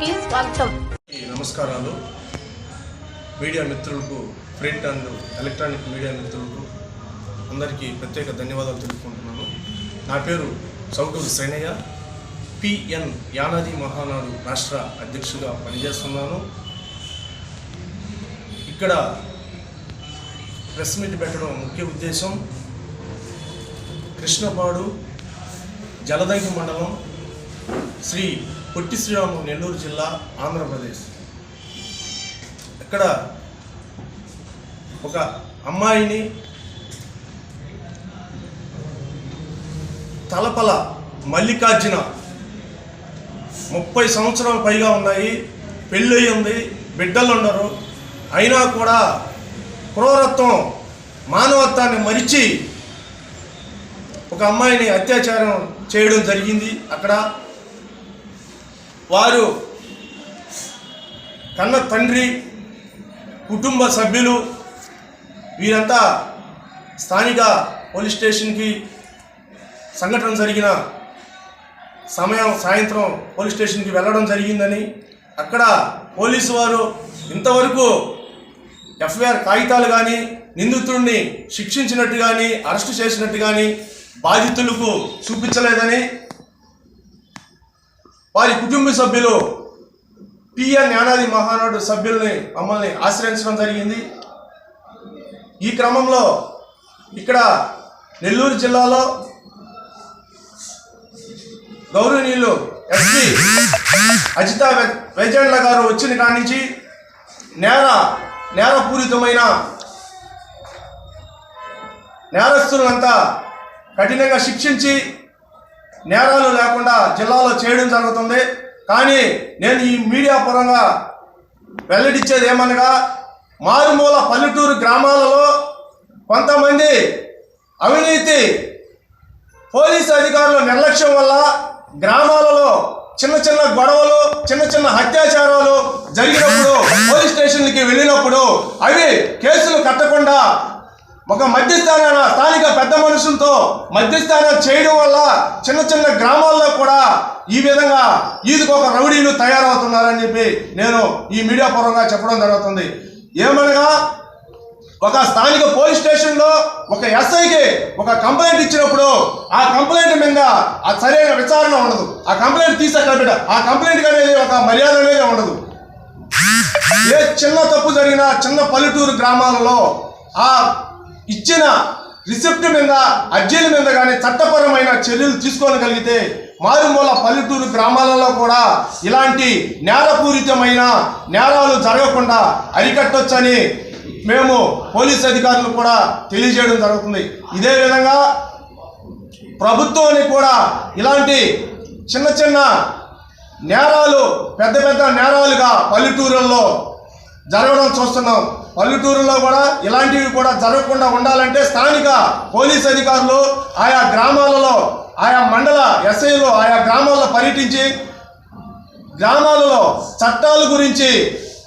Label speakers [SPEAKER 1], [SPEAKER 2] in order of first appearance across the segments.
[SPEAKER 1] కి స్వాగతం.
[SPEAKER 2] నమస్కారాలు. మీడియా మిత్రులకు, ప్రింట్ అండ్ ఎలక్ట్రానిక్ మీడియా మిత్రులకు అందరికీ ప్రత్యేక ధన్యవాదాలు తెలుపుకుంటున్నాను. నా పేరు చౌటూరు సైనయ్య, పిఎన్ యానాది మహానాడు రాష్ట్ర అధ్యక్షుడిగా పనిచేస్తున్నాను. ఇక్కడ ప్రెస్ మీట్ పెట్టడం ముఖ్య ఉద్దేశం కృష్ణపాడు జలదంకి మండలం శ్రీ పొట్టి శ్రీరాము నెల్లూరు జిల్లా ఆంధ్రప్రదేశ్. ఇక్కడ ఒక అమ్మాయిని తలపల మల్లికార్జున 30 సంవత్సరాలు పైగా ఉన్నాయి, పెళ్ళి ఉంది, బిడ్డలు ఉండరు. అయినా కూడా క్రూరత్వం, మానవత్వాన్ని మరిచి ఒక అమ్మాయిని అత్యాచారం చేయడం జరిగింది. అక్కడ వారు కన్న తండ్రి, కుటుంబ సభ్యులు వీరంతా స్థానిక పోలీస్ స్టేషన్కి సంఘటన జరిగిన సాయంత్రం పోలీస్ స్టేషన్కి వెళ్ళడం జరిగిందని, అక్కడ పోలీసు వారు ఇంతవరకు ఎఫ్ఐఆర్ కాగితాలు కానీ, నిందితుడిని శిక్షించినట్టు కానీ, అరెస్టు చేసినట్టు కానీ బాధితులకు చూపించలేదని వారి కుటుంబ సభ్యులు పిఎన్ యానాది మహానాడు సభ్యుల్ని మమ్మల్ని ఆశ్రయించడం జరిగింది. ఈ క్రమంలో ఇక్కడ నెల్లూరు జిల్లాలో గౌరవనీయులు ఎస్పీ అజితా వైజాండ్ల గారు వచ్చిన కాడి నుంచి నేరపూరితమైన నేరస్తులంతా కఠినంగా శిక్షించి నేరాలు లేకుండా జిల్లాలో చేయడం జరుగుతుంది. కానీ నేను ఈ మీడియా పరంగా వెల్లడించేది ఏమనగా, మారుమూల పల్లెటూరు గ్రామాలలో కొంతమంది అవినీతి పోలీసు అధికారుల నిర్లక్ష్యం వల్ల గ్రామాలలో చిన్న చిన్న గొడవలు, చిన్న చిన్న అత్యాచారాలు జరిగినప్పుడు పోలీస్ స్టేషన్లకి వెళ్ళినప్పుడు అవి కేసులు కట్టకుండా ఒక మధ్యస్థాన స్థానిక పెద్ద మనుషులతో మధ్యస్థానం చేయడం వల్ల చిన్న చిన్న గ్రామాల్లో కూడా ఈ విధంగా ఈదుకొక రౌడీలు తయారవుతున్నారని చెప్పి నేను ఈ మీడియా పరంగా చెప్పడం జరుగుతుంది. ఏమనగా, ఒక స్థానిక పోలీస్ స్టేషన్లో ఒక ఎస్ఐకి ఒక కంప్లైంట్ ఇచ్చినప్పుడు ఆ కంప్లైంట్ మీద ఆ సరైన విచారణ ఉండదు. ఆ కంప్లైంట్ తీసి అక్కడ పెట్ట, ఆ కంప్లైంట్ అనేది ఒక మర్యాద అనేది ఉండదు. ఏ చిన్న తప్పు జరిగినా చిన్న పల్లెటూరు గ్రామాలలో ఆ ఇచ్చిన రిసిప్ట్ మీద, అర్జీల మీద కానీ చట్టపరమైన చర్యలు తీసుకోగలిగితే మారుమూల పల్లెటూరు గ్రామాలలో కూడా ఇలాంటి నేరపూరితమైన నేరాలు జరగకుండా అరికట్టొచ్చని మేము పోలీస్ అధికారులు కూడా తెలియజేయడం జరుగుతుంది. ఇదే విధంగా ప్రభుత్వానికి కూడా ఇలాంటి చిన్న చిన్న నేరాలు పెద్ద పెద్ద నేరాలుగా పల్లెటూరుల్లో జరగడం చూస్తున్నాం. పల్లెటూరులో కూడా ఇలాంటివి కూడా జరగకుండా ఉండాలంటే స్థానిక పోలీస్ అధికారులు ఆయా గ్రామాలలో, ఆయా మండల ఎస్ఐలు ఆయా గ్రామాల్లో పర్యటించి గ్రామాలలో చట్టాల గురించి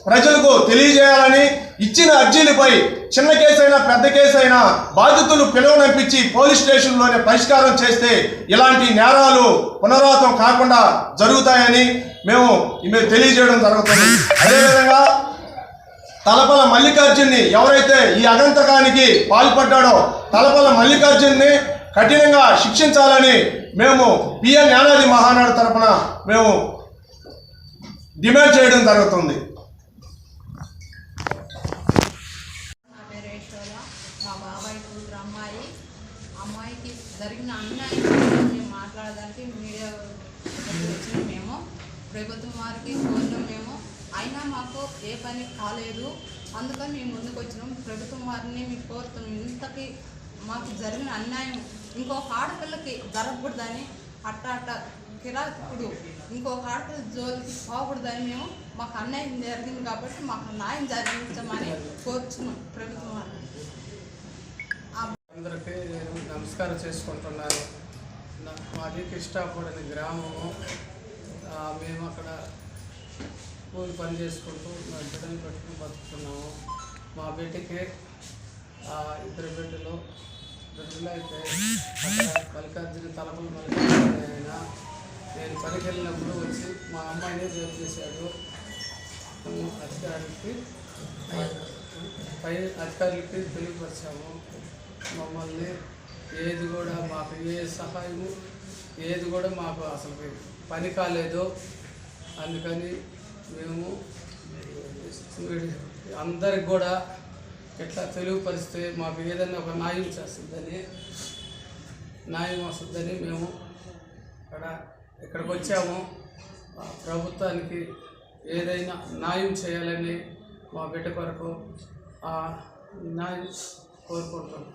[SPEAKER 2] ప్రజలకు తెలియజేయాలని, ఇచ్చిన అర్జీలపై చిన్న కేసైనా పెద్ద కేసైనా బాధితులు పిలువనంపించి పోలీస్ స్టేషన్లోనే పరిష్కారం చేస్తే ఇలాంటి నేరాలు పునరావృతం కాకుండా జరుగుతాయని మేము తెలియజేయడం జరుగుతుంది. అదేవిధంగా తలపల మల్లికార్జున్ని ఎవరైతే ఈ అగంతకానికి పాల్పడ్డాడో తలపల మల్లికార్జున్ని కఠినంగా శిక్షించాలని మేము పిఎన్ యానాది మహానాడు తరఫున మేము డిమాండ్ చేయడం జరుగుతుంది.
[SPEAKER 3] మా బాబాయ్ కూతురు అమ్మాయికి జరిగిన అన్యాయం మేము మాట్లాడడానికి మీడియా వచ్చిన మేము ప్రభుత్వం వారికి కోరినాం. మేము అయినా మాకు ఏ పని కాలేదు, అందుకని మేము ముందుకు వచ్చినాం. ప్రభుత్వం వారిని మేము కోరుతున్నాం, ఇంతకీ మాకు జరిగిన అన్యాయం ఇంకొక ఆడపిల్లకి జరగకూడదని, అట్ట కిరాకుడు ఇంకొక ఆడపిల్ల జోలికి పోకూడదని మేము మాకు అన్యాయం జరిగింది కాబట్టి మాకు న్యాయం జరిగించమని కోరుచున్నాం ప్రభుత్వం వారిని.
[SPEAKER 4] అందరికీ నేను నమస్కారం చేసుకుంటున్నాను. మాది కృష్ణాపూడి గ్రామము. మేము అక్కడ కూలి పని చేసుకుంటూ మా బిడ్డలు పెట్టుకుని బతుకుతున్నాము. మా బిడ్డకి 2 బిడ్డలు అయితే అక్కడ మల్లికార్జున తలపల మల్లికార్జున నేను పనికి వెళ్ళినప్పుడు వచ్చి మా అమ్మాయినే జైలు చేశాడు. అధికారులకి తెలియపరిచాము. మమ్మల్ని ఏది కూడా మాకు ఏ సహాయము ఏది కూడా మాకు అసలు పని కాలేదు. అందుకని మేము అందరికి కూడా ఇట్లా తెలియపరిస్తే మాకు ఏదైనా ఒక న్యాయం వస్తుందని మేము ఇక్కడికి వచ్చాము. ప్రభుత్వానికి ఏదైనా న్యాయం చేయాలని మా బిడ్డ కొరకు న్యాయం కోరుకుంటున్నాం.